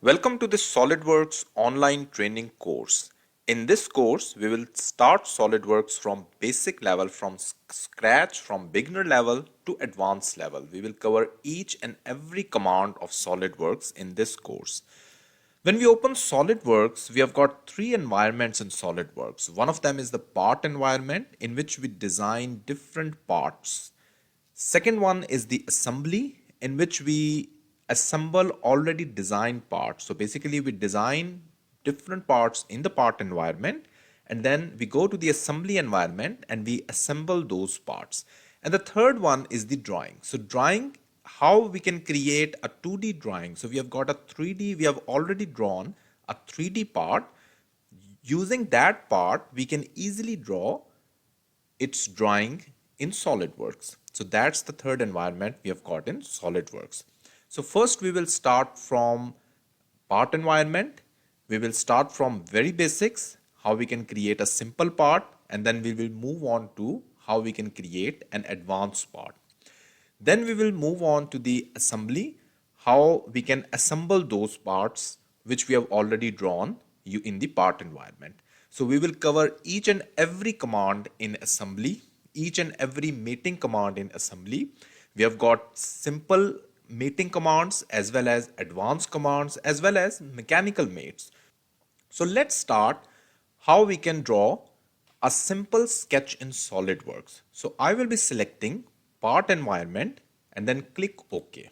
Welcome to the SolidWorks online training course. In this course, we will start SolidWorks from basic level, from scratch, from beginner level to advanced level. We will cover each and every command of SolidWorks in this course. When we open SolidWorks, we have got three environments in SolidWorks. One of them is the part environment in which we design different parts. Second one is the assembly in which we assemble already designed parts. So basically we design different parts in the part environment and then we go to the assembly environment and we assemble those parts. And the third one is the drawing. So drawing, how we can create a 2D drawing. So we have got a 3D, we have already drawn a 3D part. Using that part, we can easily draw its drawing in SolidWorks. So that's the third environment we have got in SolidWorks. So first we will start from part environment. We will start from very basics, how we can create a simple part, and then we will move on to how we can create an advanced part. Then we will move on to the assembly, how we can assemble those parts which we have already drawn in the part environment. So we will cover each and every command in assembly, each and every mating command in assembly. We have got simple mating commands as well as advanced commands as well as mechanical mates. So let's start how we can draw a simple sketch in SolidWorks. So I will be selecting part environment and then click OK.